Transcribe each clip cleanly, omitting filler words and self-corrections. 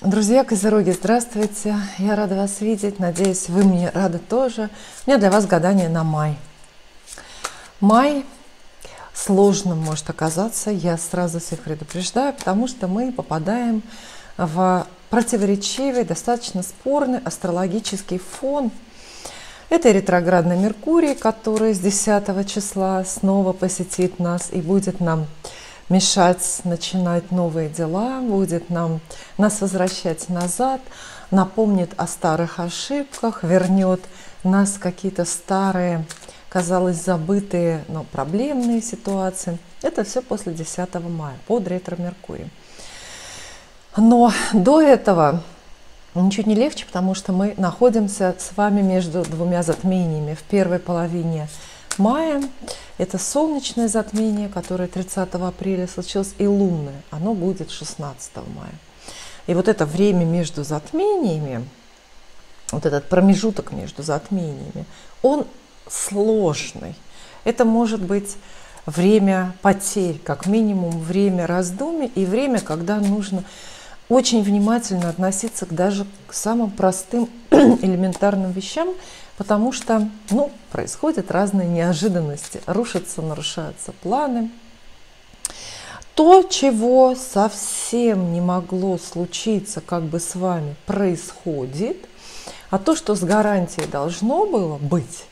Друзья Козероги, здравствуйте! Я рада вас видеть, надеюсь, вы мне рады тоже. У меня для вас гадание на май. Май сложным может оказаться, я сразу всех предупреждаю, потому что мы попадаем в противоречивый, достаточно спорный астрологический фон. Это ретроградный Меркурий, который с 10 числа снова посетит нас и будет нам мешать начинать новые дела, будет нас возвращать назад, напомнит о старых ошибках, вернет нас в какие-то старые, казалось, забытые, но проблемные ситуации. Это все после 10 мая, под ретро-меркурием. Но до этого ничуть не легче, потому что мы находимся с вами между двумя затмениями. В первой половине мая это солнечное затмение, которое 30 апреля случилось, и лунное. Оно будет 16 мая. И вот это время между затмениями, вот этот промежуток между затмениями, он сложный. Это может быть время потерь, как минимум время раздумий и время, когда нужно очень внимательно относиться даже к самым простым элементарным вещам, потому что происходят разные неожиданности, рушатся, нарушаются планы. То, чего совсем не могло случиться как бы с вами, происходит, а то, что с гарантией должно было быть,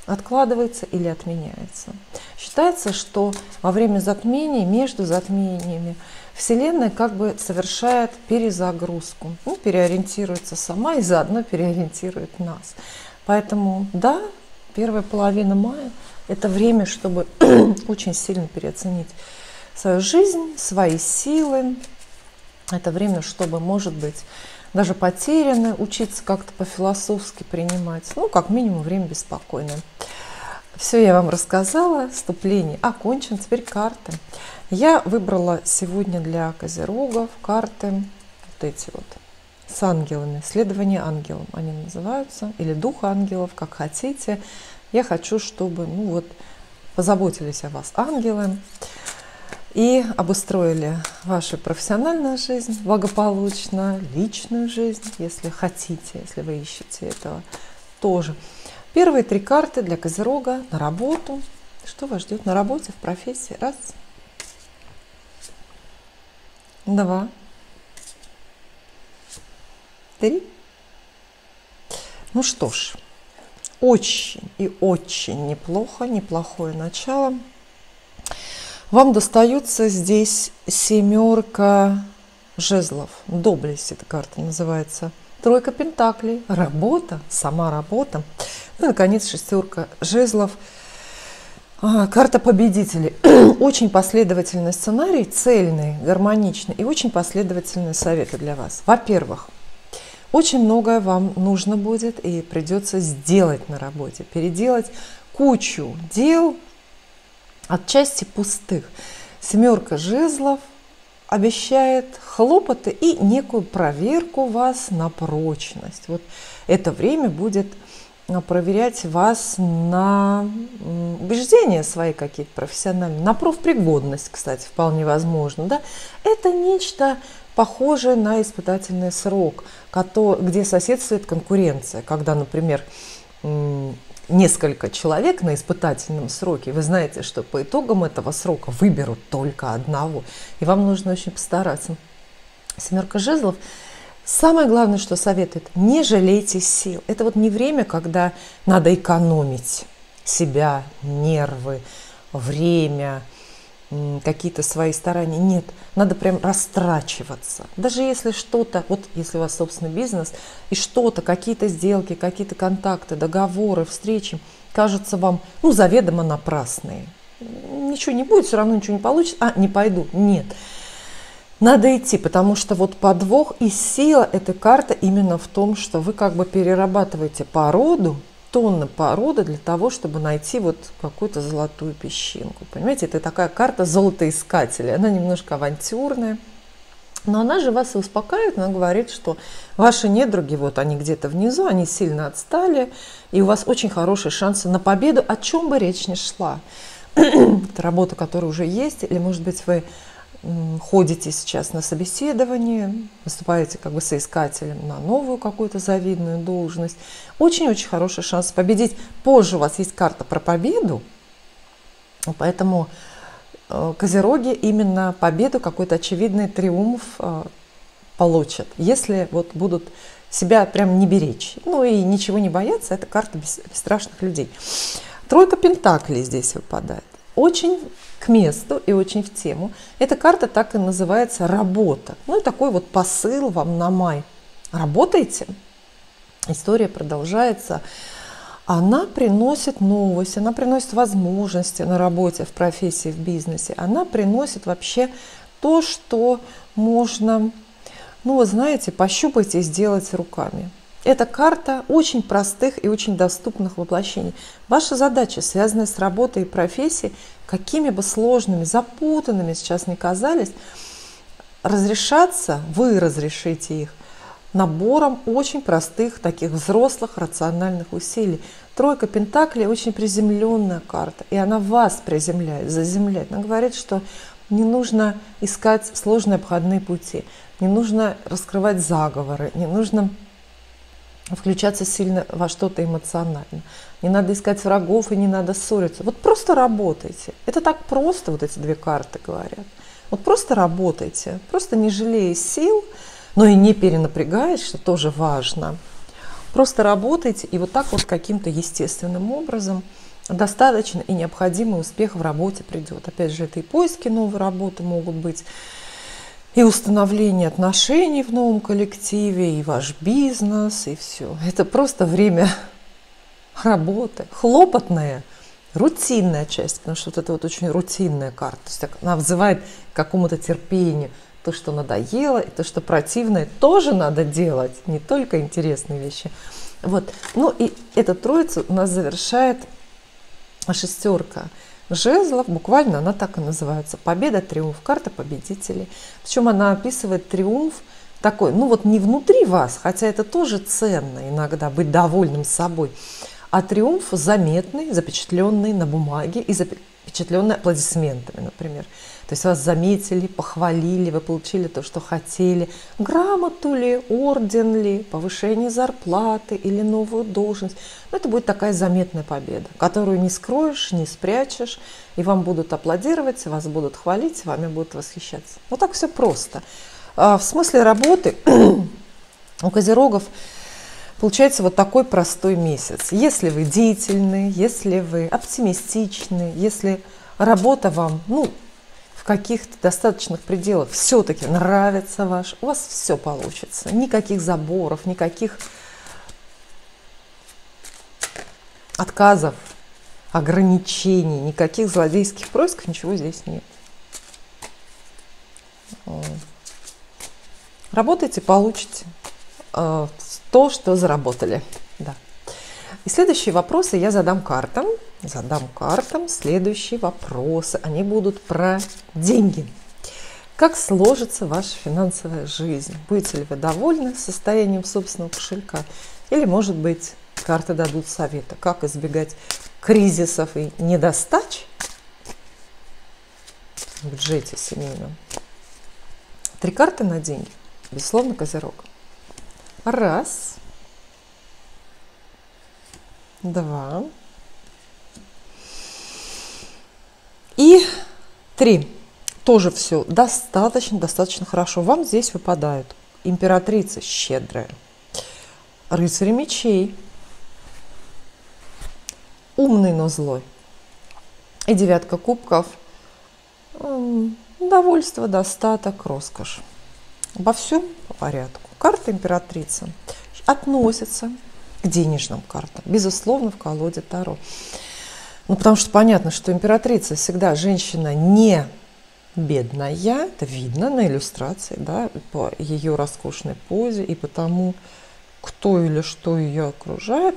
откладывается или отменяется. Считается, что во время затмений, между затмениями, Вселенная как бы совершает перезагрузку, переориентируется сама и заодно переориентирует нас. Поэтому, да, первая половина мая – это время, чтобы очень сильно переоценить свою жизнь, свои силы. Это время, чтобы, может быть, даже потеряно, учиться как-то по-философски принимать. Как минимум, время беспокойное. Все я вам рассказала, вступление окончено, теперь карты. Я выбрала сегодня для козерогов карты вот эти вот с ангелами, следование ангелам они называются, или дух ангелов, как хотите. Я хочу, чтобы позаботились о вас ангелы и обустроили вашу профессиональную жизнь благополучно, личную жизнь, если хотите, если вы ищете этого тоже. Первые 3 карты для козерога на работу. Что вас ждет на работе, в профессии? 1, 2, 3. Ну что ж, очень и очень неплохое начало. Вам достается здесь 7 жезлов. Доблесть эта карта называется. 3 пентаклей. Работа, сама работа. И, наконец, 6 жезлов. Карта победителей. Очень последовательный сценарий, цельный, гармоничный и очень последовательные советы для вас. Во-первых, очень многое вам нужно будет и придется сделать на работе, переделать кучу дел, отчасти пустых. 7 жезлов обещает хлопоты и некую проверку вас на прочность. Вот это время будет проверять вас на убеждения свои какие-то профессиональные, на профпригодность, кстати, вполне возможно. Да? Это нечто похожее на испытательный срок, где соседствует конкуренция, когда, например, несколько человек на испытательном сроке, вы знаете, что по итогам этого срока выберут только одного, и вам нужно очень постараться. 7 жезлов. Самое главное, что советует, не жалейте сил. Это не время, когда надо экономить себя, нервы, время, какие-то свои старания. Нет, надо прям растрачиваться. Даже если что-то, если у вас собственный бизнес, и что-то, какие-то сделки, какие-то контакты, договоры, встречи кажутся вам, заведомо напрасные. Ничего не будет, все равно ничего не получится. Не пойду. Нет. Надо идти, потому что подвох и сила этой карты именно в том, что вы как бы перерабатываете породу, тонны породы для того, чтобы найти какую-то золотую песчинку. Понимаете, это такая карта золотоискателя. Она немножко авантюрная, но она же вас и успокаивает. Она говорит, что ваши недруги, они где-то внизу, они сильно отстали, и у вас очень хорошие шансы на победу, о чем бы речь ни шла. Это работа, которая уже есть, или, может быть, вы ходите сейчас на собеседование, выступаете как бы соискателем на новую какую-то завидную должность. Очень-очень хороший шанс победить. Позже у вас есть карта про победу, поэтому козероги именно победу, какой-то очевидный триумф получат, если вот будут себя прям не беречь. Ну и ничего не бояться, это карта бесстрашных людей. Тройка пентаклей здесь выпадает. Очень к месту и очень в тему. Эта карта так и называется «Работа». Ну и такой вот посыл вам на май. Работайте. История продолжается. Она приносит новость, она приносит возможности на работе, в профессии, в бизнесе. Она приносит вообще то, что можно, ну вы знаете, пощупать и сделать руками. Это карта очень простых и очень доступных воплощений. Ваша задача, связанная с работой и профессией, какими бы сложными, запутанными сейчас ни казались, разрешаться, вы разрешите их набором очень простых, таких взрослых, рациональных усилий. Тройка пентаклей очень приземленная карта, и она вас приземляет, заземляет. Она говорит, что не нужно искать сложные обходные пути, не нужно раскрывать заговоры, не нужно включаться сильно во что-то эмоционально. Не надо искать врагов и не надо ссориться. Вот просто работайте. Это так просто, вот эти две карты говорят. Вот просто работайте, просто не жалея сил, но и не перенапрягаясь, что тоже важно. Просто работайте, и вот так вот каким-то естественным образом достаточно и необходимый успех в работе придет. Опять же, это и поиски новой работы могут быть, и установление отношений в новом коллективе, и ваш бизнес, и все. Это просто время работы, хлопотная, рутинная часть, потому что вот это вот очень рутинная карта. То есть она вызывает к какому-то терпению. То, что надоело, и то, что противное, тоже надо делать, не только интересные вещи. Вот. Ну и эта троица у нас завершает шестерка жезлов, буквально она так и называется. Победа, триумф, карта победителей. Причем она описывает триумф такой, ну вот не внутри вас, хотя это тоже ценно иногда, быть довольным собой, а триумф заметный, запечатленный на бумаге и запечатленный аплодисментами, например. То есть вас заметили, похвалили, вы получили то, что хотели. Грамоту ли, орден ли, повышение зарплаты или новую должность. Но это будет такая заметная победа, которую не скроешь, не спрячешь. И вам будут аплодировать, вас будут хвалить, вами будут восхищаться. Вот так все просто. В смысле работы у козерогов получается вот такой простой месяц. Если вы деятельны, если вы оптимистичны, если работа вам, ну, в каких-то достаточных пределах все-таки нравится ваш, у вас все получится. Никаких заборов, никаких отказов, ограничений, никаких злодейских происков, ничего здесь нет. Работайте, получите то, что заработали. Да. И следующие вопросы я задам картам. Задам картам следующие вопросы. Они будут про деньги. Как сложится ваша финансовая жизнь? Будете ли вы довольны состоянием собственного кошелька? Или, может быть, карты дадут советы, как избегать кризисов и недостач в бюджете семейном? 3 карты на деньги. Безусловно, козерог. 1, 2 и 3. Тоже все достаточно хорошо. Вам здесь выпадают императрица щедрая, рыцарь мечей, умный, но злой, и 9 кубков, довольство, достаток, роскошь. Обо всем по порядку. Карта императрицы относится к денежным картам, безусловно, в колоде Таро. Ну, потому что понятно, что императрица всегда женщина не бедная, это видно на иллюстрации, да, по ее роскошной позе и по тому, кто или что ее окружает.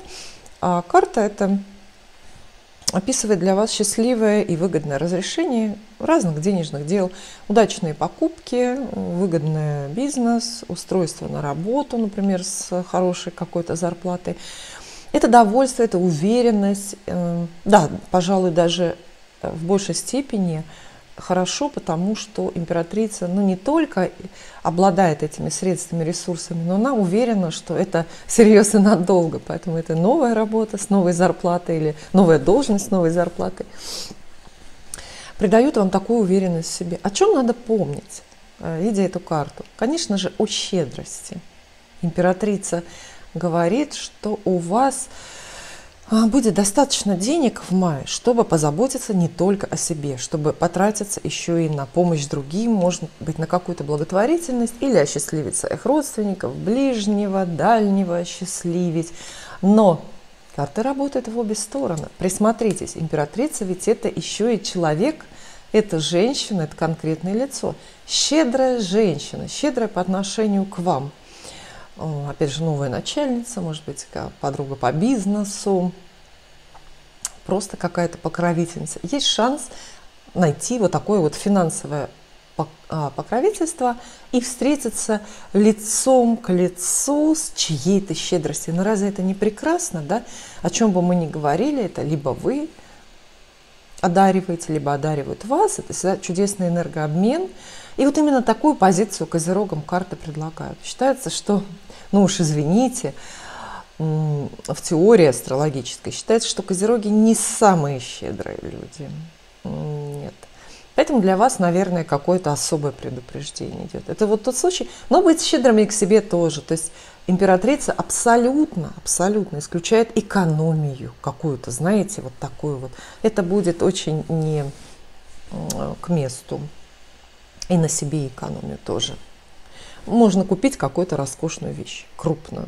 А карта это описывает для вас счастливое и выгодное разрешение разных денежных дел, удачные покупки, выгодный бизнес, устройство на работу, например, с хорошей какой-то зарплатой. Это довольство, это уверенность, да, пожалуй, даже в большей степени хорошо, потому что императрица, ну, не только обладает этими средствами, ресурсами, но она уверена, что это серьезно и надолго. Поэтому это новая работа с новой зарплатой или новая должность с новой зарплатой. Придает вам такую уверенность в себе. О чем надо помнить, видя эту карту? Конечно же, о щедрости. Императрица говорит, что у вас будет достаточно денег в мае, чтобы позаботиться не только о себе, чтобы потратиться еще и на помощь другим, может быть, на какую-то благотворительность или осчастливить своих родственников, ближнего, дальнего осчастливить. Но карты работают в обе стороны. Присмотритесь, императрица ведь это еще и человек, это женщина, это конкретное лицо. Щедрая женщина, щедрая по отношению к вам. Опять же, новая начальница, может быть, подруга по бизнесу, просто какая-то покровительница. Есть шанс найти вот такое вот финансовое покровительство и встретиться лицом к лицу с чьей-то щедростью. Но разве это не прекрасно, да? О чем бы мы ни говорили, это либо вы одариваете, либо одаривают вас. Это всегда чудесный энергообмен. И вот именно такую позицию козерогам карты предлагают. Считается, что, ну уж извините, в теории астрологической считается, что козероги не самые щедрые люди. Нет. Поэтому для вас, наверное, какое-то особое предупреждение идет. Это вот тот случай, но быть щедрыми к себе тоже. То есть императрица абсолютно исключает экономию какую-то, знаете, вот такую вот. Это будет очень не к месту. И на себе экономию тоже. Можно купить какую-то роскошную вещь, крупную.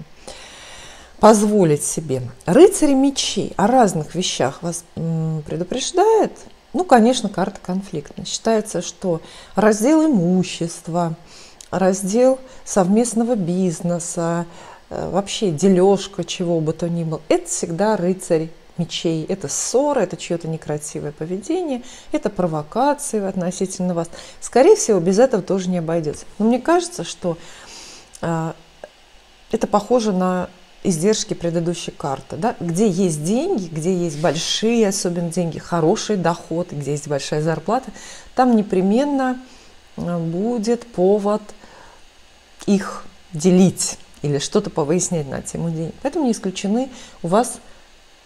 Позволить себе. Рыцарь мечей о разных вещах вас предупреждает. Ну, конечно, карта конфликтная. Считается, что раздел имущества, раздел совместного бизнеса, вообще дележка чего бы то ни было, это всегда рыцарь мечей. Это ссора, это чье-то некрасивое поведение, это провокации относительно вас. Скорее всего, без этого тоже не обойдется. Но мне кажется, что это похоже на издержки предыдущей карты, да? Где есть деньги, где есть большие, особенно деньги, хороший доход, где есть большая зарплата, там непременно будет повод их делить или что-то повыяснять на тему денег. Поэтому не исключены у вас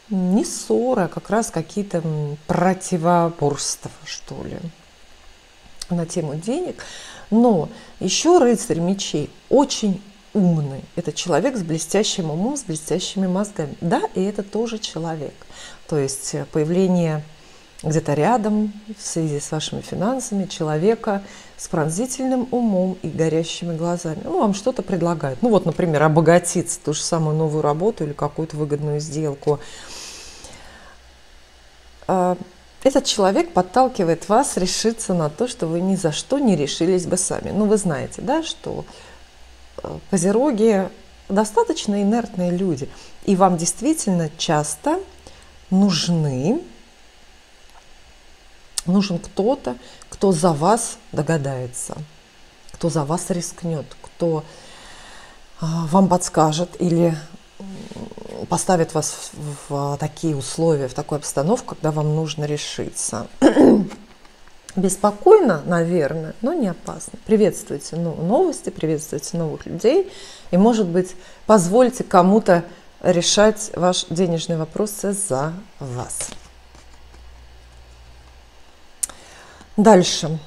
не ссоры, а как раз какие-то противоборства, что ли, на тему денег. Но еще рыцарь мечей очень умный. Это человек с блестящим умом, с блестящими мозгами. Да, и это тоже человек. То есть появление где-то рядом в связи с вашими финансами человека с пронзительным умом и горящими глазами. Ну, вам что-то предлагает. Ну, вот, например, обогатиться, ту же самую новую работу или какую-то выгодную сделку. Этот человек подталкивает вас решиться на то, что вы ни за что не решились бы сами. Ну, вы знаете, да, что козероги достаточно инертные люди, и вам действительно часто нужен кто-то, кто за вас догадается, кто за вас рискнет, кто вам подскажет или поставит вас в такие условия, в такую обстановку, когда вам нужно решиться. Беспокойно, наверное, но не опасно. Приветствуйте новости, приветствуйте новых людей. И, может быть, позвольте кому-то решать ваш денежный вопрос за вас. Дальше.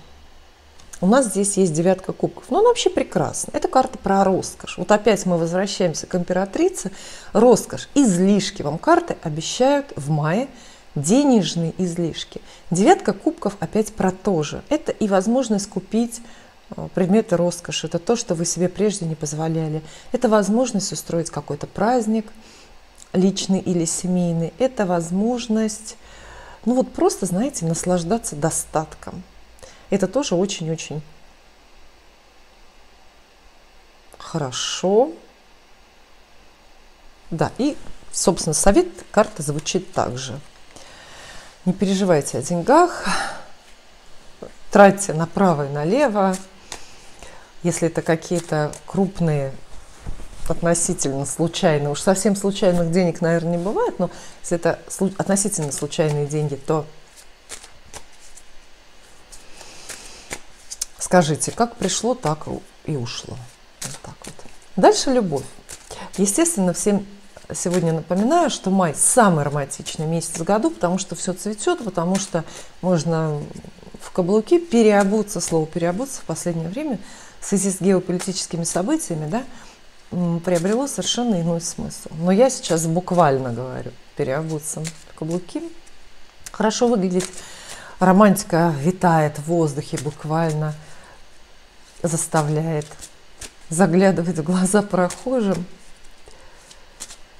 У нас здесь есть девятка кубков. Но она вообще прекрасна. Это карта про роскошь. Вот опять мы возвращаемся к императрице. Роскошь, излишки. Вам карты обещают в мае денежные излишки. Девятка кубков опять про то же. Это и возможность купить предметы роскоши. Это то, что вы себе прежде не позволяли. Это возможность устроить какой-то праздник, личный или семейный. Это возможность, ну вот просто, знаете, наслаждаться достатком. Это тоже очень-очень хорошо. Да, и, собственно, совет карты звучит так же. Не переживайте о деньгах, тратьте направо и налево. Если это какие-то крупные, относительно случайные, уж совсем случайных денег, наверное, не бывает, но если это относительно случайные деньги, то скажите, как пришло, так и ушло. Вот так вот. Дальше любовь. Естественно, всем сегодня напоминаю, что май самый романтичный месяц в году, потому что все цветет, потому что можно в каблуки переобуться. Слово переобуться в последнее время в связи с геополитическими событиями, да, приобрело совершенно иной смысл. Но я сейчас буквально говорю, переобуться в каблуки. Хорошо выглядеть, романтика витает в воздухе, буквально заставляет заглядывать в глаза прохожим.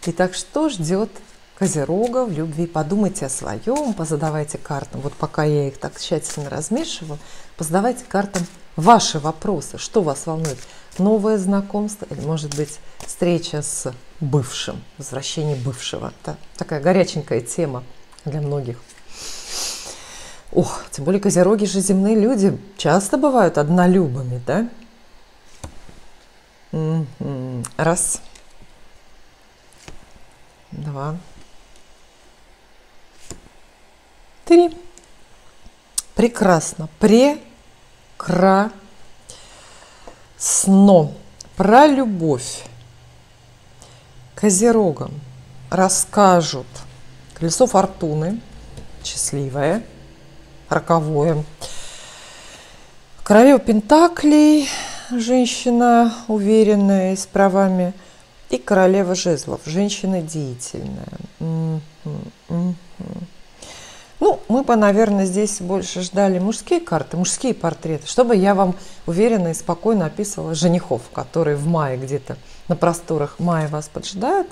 Итак, что ждет Козерога в любви? Подумайте о своем, позадавайте картам. Вот пока я их так тщательно размешиваю, позадавайте картам ваши вопросы. Что вас волнует? Новое знакомство или, может быть, встреча с бывшим, возвращение бывшего? Это такая горяченькая тема для многих. Ох, тем более козероги же земные люди часто бывают однолюбами, да? Раз. Два. Три. Прекрасно. Прекрасно. Про любовь козерогам расскажут колесо фортуны, счастливое, роковое. Королева пентаклей, женщина уверенная, с правами. И королева жезлов, женщина деятельная. Ну, мы бы, наверное, здесь больше ждали мужские карты, мужские портреты, чтобы я вам уверенно и спокойно описывала женихов, которые в мае где-то на просторах мая вас поджидают.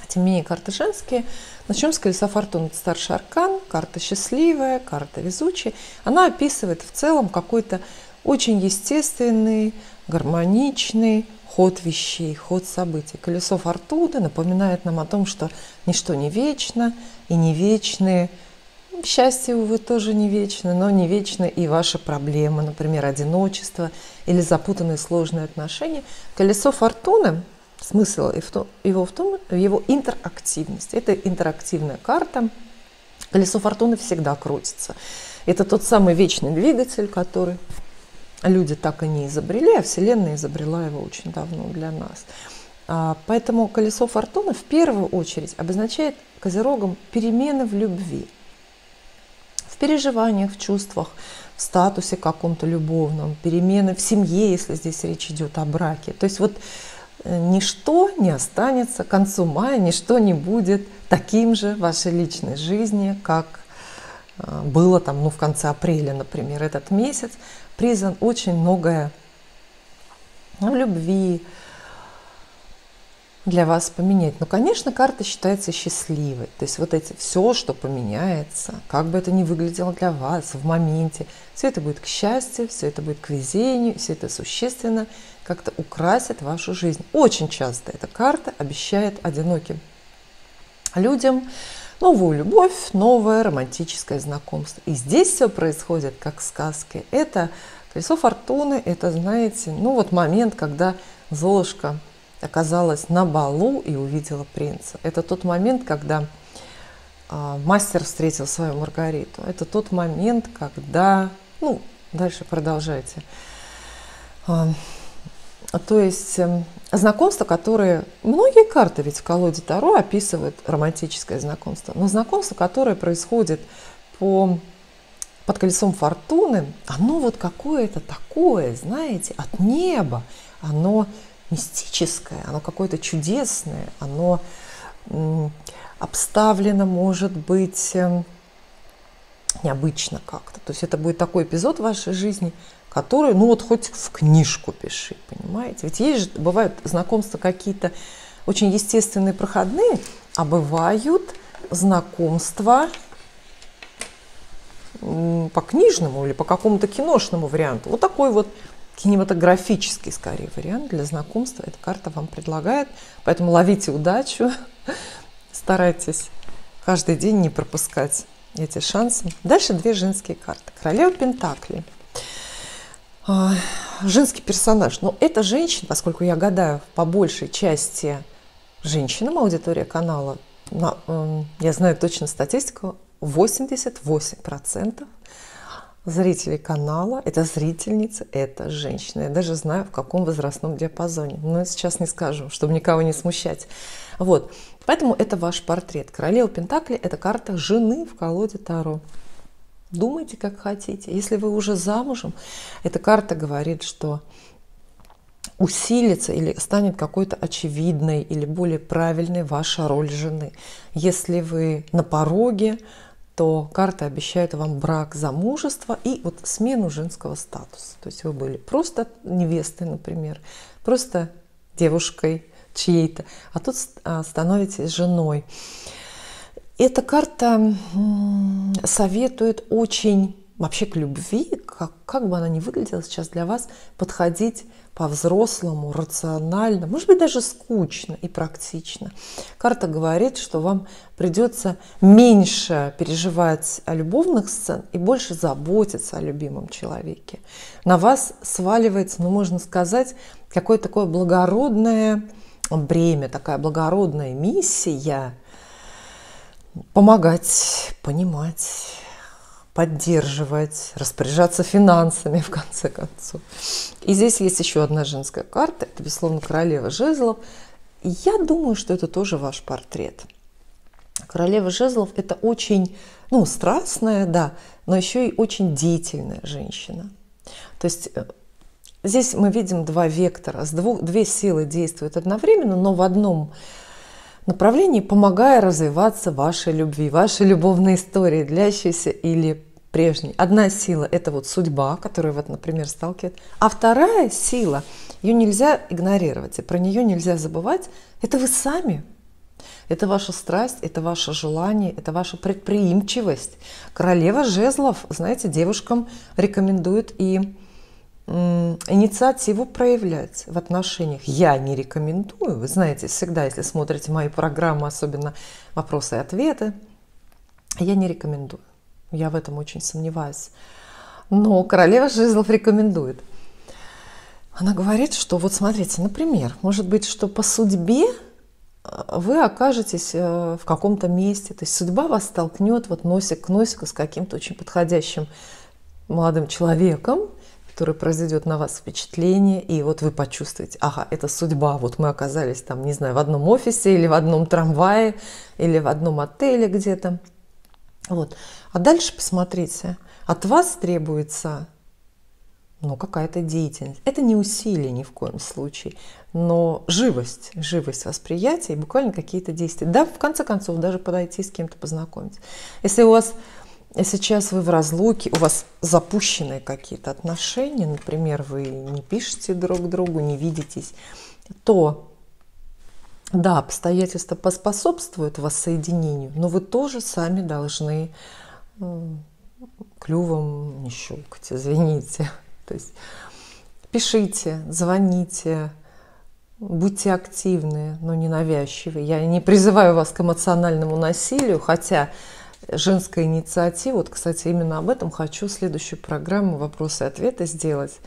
Тем не менее, карты женские. Начнем с колеса фортуны. Это старший аркан, карта счастливая, карта везучая. Она описывает в целом какой-то очень естественный, гармоничный ход вещей, ход событий. Колесо фортуны напоминает нам о том, что ничто не вечно и не вечные. Счастье, увы, тоже не вечно, но не вечны и ваши проблемы, например, одиночество или запутанные сложные отношения. Колесо фортуны, смысл его в том, в его интерактивности. Это интерактивная карта. Колесо фортуны всегда крутится. Это тот самый вечный двигатель, который люди так и не изобрели, а Вселенная изобрела его очень давно для нас. Поэтому колесо фортуны в первую очередь обозначает козерогам перемены в любви, в переживаниях, в чувствах, в статусе каком-то любовном, перемены в семье, если здесь речь идет о браке. То есть вот ничто не останется к концу мая, ничто не будет таким же в вашей личной жизни, как было там, ну, в конце апреля, например. Этот месяц призван очень многое в любви для вас поменять. Но, конечно, карта считается счастливой. То есть вот эти все, что поменяется, как бы это ни выглядело для вас в моменте, все это будет к счастью, все это будет к везению, все это существенно как-то украсит вашу жизнь. Очень часто эта карта обещает одиноким людям новую любовь, новое романтическое знакомство. И здесь все происходит как в сказке. Это колесо фортуны, это, знаете, ну вот момент, когда Золушка оказалась на балу и увидела принца. Это тот момент, когда мастер встретил свою Маргариту. Это тот момент, когда... Ну, дальше продолжайте. То есть знакомства, которые... Многие карты ведь в колоде Таро описывают романтическое знакомство. Но знакомство, которое происходит под колесом фортуны, оно вот какое-то такое, знаете, от неба. Оно мистическое, оно какое-то чудесное, оно обставлено, может быть, необычно как-то. То есть это будет такой эпизод в вашей жизни, который, ну вот хоть в книжку пиши, понимаете? Ведь есть же, бывают знакомства какие-то очень естественные, проходные, а бывают знакомства по книжному или по какому-то киношному варианту. Вот такой вот кинематографический, скорее, вариант для знакомства эта карта вам предлагает. Поэтому ловите удачу, старайтесь каждый день не пропускать эти шансы. Дальше две женские карты. Королева пентаклей. Женский персонаж. Но эта женщина, поскольку я гадаю по большей части женщинам, аудитория канала, я знаю точно статистику, 88% зрителей канала, это зрительница, это женщина. Я даже знаю, в каком возрастном диапазоне. Но я сейчас не скажу, чтобы никого не смущать. Вот. Поэтому это ваш портрет. Королева Пентаклей – это карта жены в колоде Таро. Думайте, как хотите. Если вы уже замужем, эта карта говорит, что усилится или станет какой-то очевидной или более правильной ваша роль жены. Если вы на пороге, то карта обещает вам брак, замужество и вот смену женского статуса. То есть вы были просто невестой, например, просто девушкой чьей-то, а тут становитесь женой. Эта карта советует очень вообще к любви, как бы она ни выглядела сейчас для вас, подходить по-взрослому, рационально, может быть, даже скучно и практично. Карта говорит, что вам придется меньше переживать о любовных сценах и больше заботиться о любимом человеке. На вас сваливается, ну, можно сказать, какое-то такое благородное бремя, такая благородная миссия помогать, понимать, поддерживать, распоряжаться финансами, в конце концов. И здесь есть еще одна женская карта, это, безусловно, королева жезлов. И я думаю, что это тоже ваш портрет. Королева жезлов – это очень, ну, страстная, да, но еще и очень деятельная женщина. То есть здесь мы видим два вектора, две силы действуют одновременно, но в одном направлении, помогая развиваться вашей любви, вашей любовной истории, длящейся или прежней. Одна сила – это вот судьба, которая, вот, например, сталкивает. А вторая сила, ее нельзя игнорировать, и про нее нельзя забывать, это вы сами. Это ваша страсть, это ваше желание, это ваша предприимчивость. Королева жезлов, знаете, девушкам рекомендует и инициативу проявлять в отношениях. Я не рекомендую. Вы знаете, всегда, если смотрите мои программы, особенно вопросы и ответы, я не рекомендую. Я в этом очень сомневаюсь. Но королева жезлов рекомендует. Она говорит, что вот смотрите, например, может быть, что по судьбе вы окажетесь в каком-то месте, то есть судьба вас столкнет вот носик к носику с каким-то очень подходящим молодым человеком, который произведет на вас впечатление, и вот вы почувствуете, ага, это судьба, вот мы оказались там, не знаю, в одном офисе или в одном трамвае, или в одном отеле где-то. Вот. А дальше посмотрите, от вас требуется, ну, какая-то деятельность. Это не усилие ни в коем случае, но живость восприятия и буквально какие-то действия. Да, в конце концов, даже подойти с кем-то познакомиться. Если у вас сейчас вы в разлуке, у вас запущенные какие-то отношения, например, вы не пишете друг другу, не видитесь, то да, обстоятельства поспособствуют воссоединению, но вы тоже сами должны клювом не щелкать, извините. То есть пишите, звоните, будьте активны, но не навязчивы. Я не призываю вас к эмоциональному насилию, хотя женская инициатива, вот, кстати, именно об этом хочу следующую программу «Вопросы и ответы» сделать.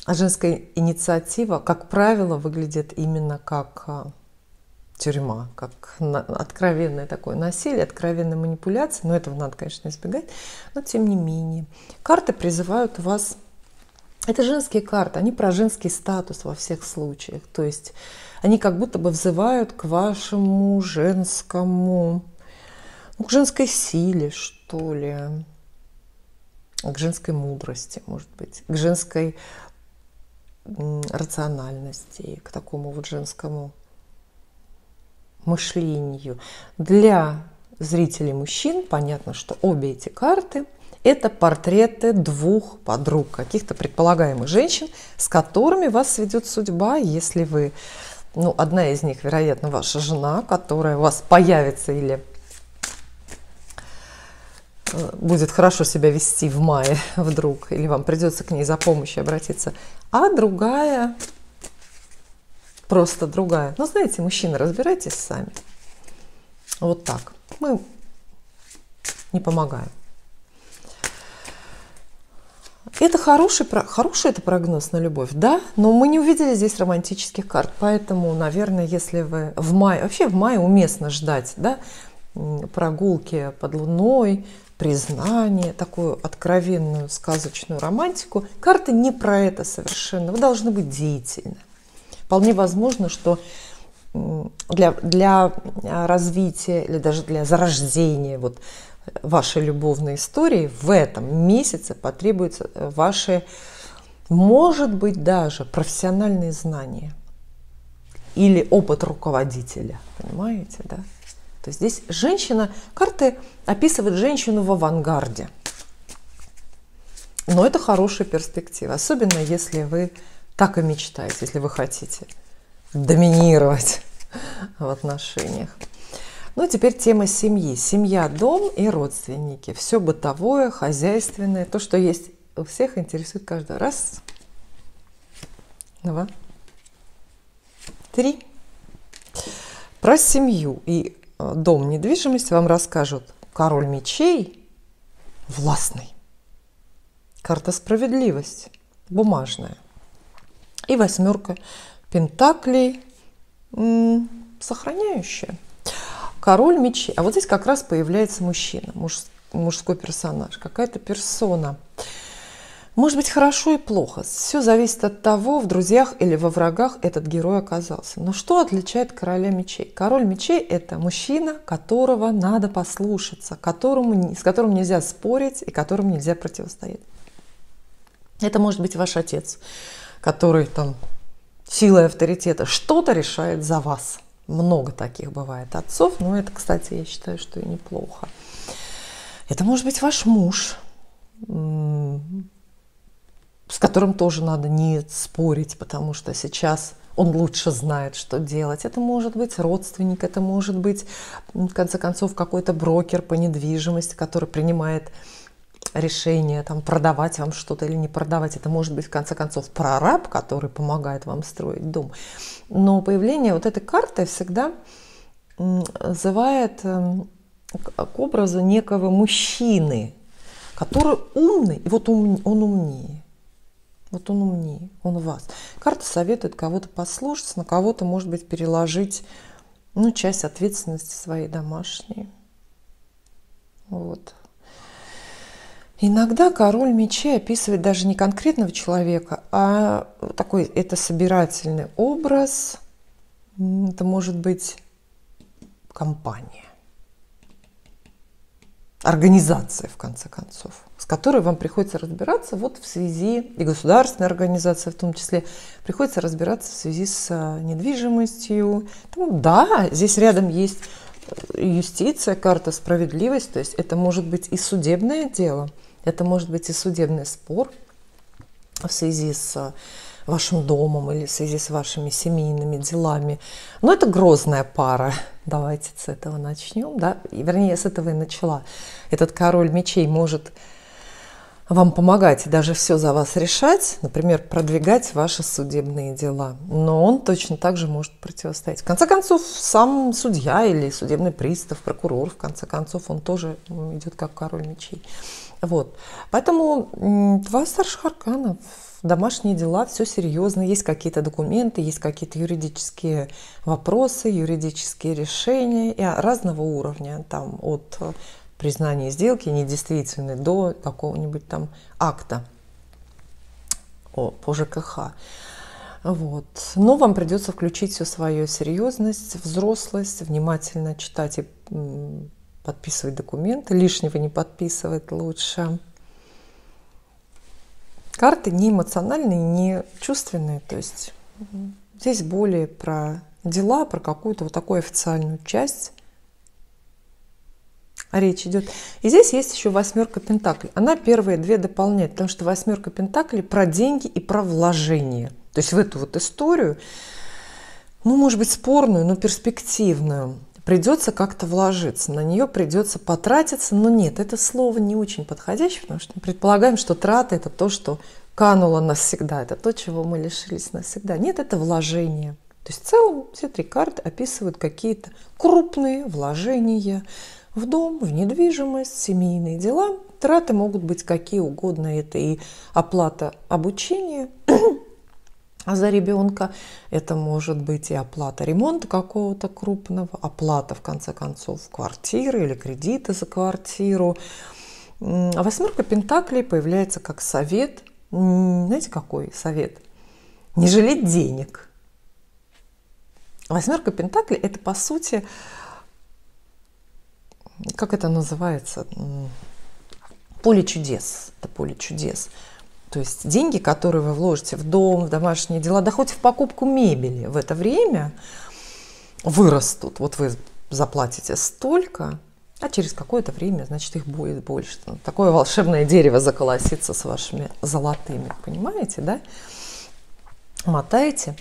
А женская инициатива, как правило, выглядит именно как тюрьма, как откровенное такое насилие, откровенная манипуляция. Но этого надо, конечно, избегать, но тем не менее. Карты призывают вас. Это женские карты, они про женский статус во всех случаях. То есть они как будто бы взывают к вашему женскому, ну, к женской силе, что ли, к женской мудрости, может быть, к женской рациональности, к такому вот женскому мышлению. Для зрителей мужчин понятно, что обе эти карты – это портреты двух подруг, каких-то предполагаемых женщин, с которыми вас сведет судьба, если вы, ну, одна из них, вероятно, ваша жена, которая у вас появится или будет хорошо себя вести в мае вдруг, или вам придется к ней за помощью обратиться, а другая, просто другая. Ну, знаете, мужчины, разбирайтесь сами. Вот так. Мы не помогаем. Это хороший это прогноз на любовь, да, но мы не увидели здесь романтических карт, поэтому, наверное, если вы в мае, вообще в мае уместно ждать, да, прогулки под луной, признание, такую откровенную сказочную романтику. Карты не про это совершенно. Вы должны быть деятельны. Вполне возможно, что для развития или даже для зарождения вот вашей любовной истории в этом месяце потребуются ваши, может быть, даже профессиональные знания или опыт руководителя. Понимаете, да? То есть здесь женщина, карты описывают женщину в авангарде. Но это хорошая перспектива, особенно если вы так и мечтаете, если вы хотите доминировать в отношениях. Ну, теперь тема семьи. Семья, дом и родственники. Все бытовое, хозяйственное, то, что есть у всех, интересует каждого. Раз, два, три. Про семью и дом, недвижимость вам расскажут король мечей, властный, карта справедливости, бумажная, и восьмерка пентаклей, сохраняющая. Король мечей. А вот здесь как раз появляется мужчина, мужской персонаж, какая-то персона. Может быть, хорошо и плохо. Все зависит от того, в друзьях или во врагах этот герой оказался. Но что отличает короля мечей? Король мечей – это мужчина, которого надо послушаться, с которым нельзя спорить и которому нельзя противостоять. Это может быть ваш отец, который там силой авторитета что-то решает за вас. Много таких бывает отцов, но это, кстати, я считаю, что и неплохо. Это может быть ваш муж, с которым тоже надо не спорить, потому что сейчас он лучше знает, что делать. Это может быть родственник, это может быть, в конце концов, какой-то брокер по недвижимости, который принимает решение, там, продавать вам что-то или не продавать. Это может быть, в конце концов, прораб, который помогает вам строить дом. Но появление вот этой карты всегда называет к образу некого мужчины, который умный, и вот он умнее. Вот он умнее, он вас. Карта советует кого-то послушаться, на кого-то, может быть, переложить часть ответственности своей домашней. Вот. Иногда король мечей описывает даже не конкретного человека, а это собирательный образ. Это может быть компания, организация, в конце концов, с которой вам приходится разбираться вот в связи, и государственная организация в том числе, приходится разбираться в связи с недвижимостью. Да, здесь рядом есть юстиция, карта справедливость, то есть это может быть и судебное дело, это может быть и судебный спор в связи с вашим домом или в связи с вашими семейными делами. Но это грозная пара. Давайте с этого начнем. Да? Вернее, с этого и начала. Этот король мечей может вам помогать и даже все за вас решать, например, продвигать ваши судебные дела. Но он точно так же может противостоять. В конце концов, сам судья или судебный пристав, прокурор, в конце концов, он тоже идет как король мечей. Вот. Поэтому два старших аркана, домашние дела, все серьезно. Есть какие-то документы, есть какие-то юридические вопросы, юридические решения разного уровня, там, от признания сделки недействительной до какого-нибудь там акта по ЖКХ. Вот. Но вам придется включить всю свою серьезность, взрослость, внимательно читать и подписывать документы. Лишнего не подписывать лучше. Карты не эмоциональные, не чувственные. То есть здесь более про дела, про какую-то вот такую официальную часть речь идет. И здесь есть еще восьмерка пентаклей. Она первые две дополняет, потому что восьмерка пентаклей про деньги и про вложение. То есть в эту вот историю, может быть, спорную, но перспективную, придется как-то вложиться, на нее придется потратиться. Но нет, это слово не очень подходящее, потому что мы предполагаем, что траты – это то, что кануло навсегда, это то, чего мы лишились навсегда. Нет, это вложение. То есть в целом все три карты описывают какие-то крупные вложения в дом, в недвижимость, семейные дела. Траты могут быть какие угодно. Это и оплата обучения за ребенка, это может быть и оплата ремонта какого-то крупного, оплата, в конце концов, квартиры или кредита за квартиру. Восьмерка пентаклей появляется как совет. Знаете, какой совет? Не жалеть денег. Восьмерка пентаклей – это, по сути, как это называется? Поле чудес. Это поле чудес. То есть деньги, которые вы вложите в дом, в домашние дела, да хоть в покупку мебели в это время вырастут. Вот вы заплатите столько, а через какое-то время, значит, их будет больше. Такое волшебное дерево заколосится с вашими золотыми. Понимаете, да? Мотаете.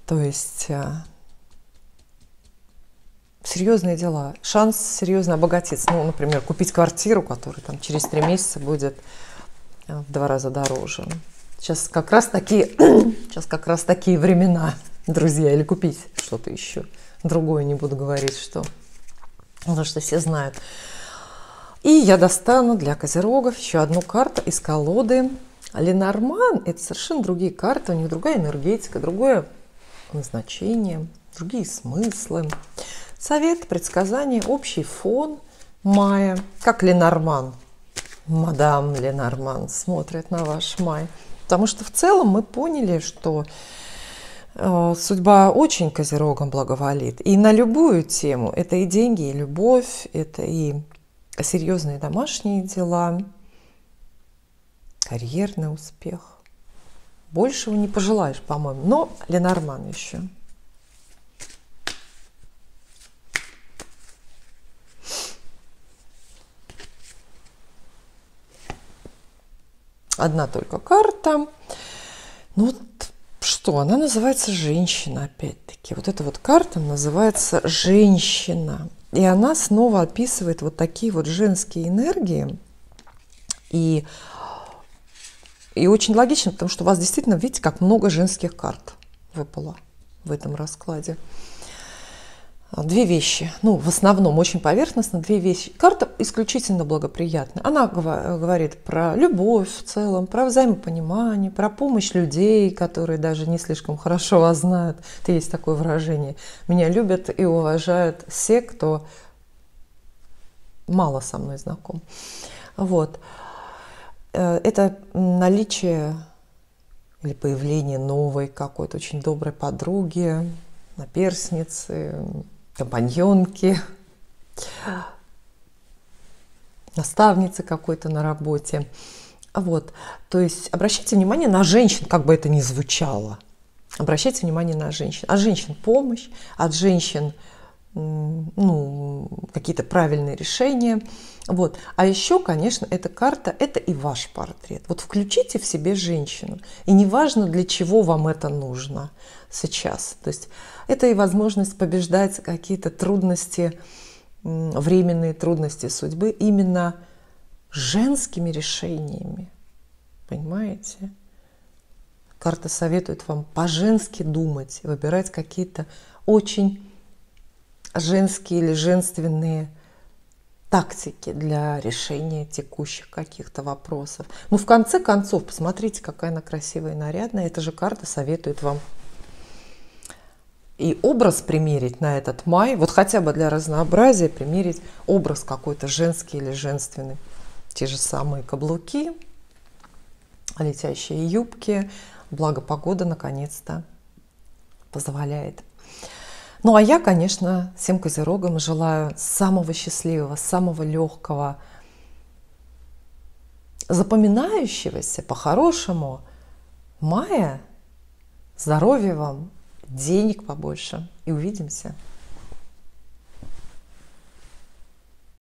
То есть серьезные дела. Шанс серьезно обогатиться. Ну, например, купить квартиру, которая там через 3 месяца будет в 2 раза дороже. Сейчас как раз такие времена, друзья. Или купить что-то еще. Другое не буду говорить, что. Потому что все знают. И я достану для козерогов еще одну карту из колоды Ленорман. Это совершенно другие карты. У них другая энергетика, другое назначение, другие смыслы. Совет, предсказание, общий фон мая. Как Ленорман, мадам Ленорман смотрит на ваш май. Потому что в целом мы поняли, что судьба очень козерогам благоволит. И на любую тему. Это и деньги, и любовь, это и серьезные домашние дела, карьерный успех. Большего не пожелаешь, по-моему. Но Ленорман еще. Одна только карта. Ну вот что, она называется «Женщина» опять-таки. Вот эта вот карта называется «Женщина». И она снова описывает вот такие вот женские энергии. И очень логично, потому что у вас действительно, видите, как много женских карт выпало в этом раскладе. 2 вещи, ну, в основном очень поверхностно 2 вещи. Карта исключительно благоприятная. Она говорит про любовь в целом, про взаимопонимание, про помощь людей, которые даже не слишком хорошо вас знают. Это есть такое выражение. Меня любят и уважают все, кто мало со мной знаком. Вот. Это наличие или появление новой какой-то очень доброй подруги, наперсницы, компаньонки, наставницы какой-то на работе. Вот. То есть обращайте внимание на женщин, как бы это ни звучало. Обращайте внимание на женщин. От женщин помощь, от женщин какие-то правильные решения. Вот. А еще, конечно, эта карта – это и ваш портрет. Вот включите в себе женщину. И неважно, для чего вам это нужно сейчас. То есть это и возможность побеждать какие-то трудности, временные трудности судьбы именно женскими решениями. Понимаете? Карта советует вам по-женски думать, выбирать какие-то очень женские или женственные тактики для решения текущих каких-то вопросов. Ну, в конце концов, посмотрите, какая она красивая и нарядная. Эта же карта советует вам и образ примерить на этот май, вот хотя бы для разнообразия примерить образ какой-то женский или женственный. Те же самые каблуки, летящие юбки, благо погода наконец-то позволяет. Ну, а я, конечно, всем козерогам желаю самого счастливого, самого легкого, запоминающегося по-хорошему мая. Здоровья вам, денег побольше. И увидимся.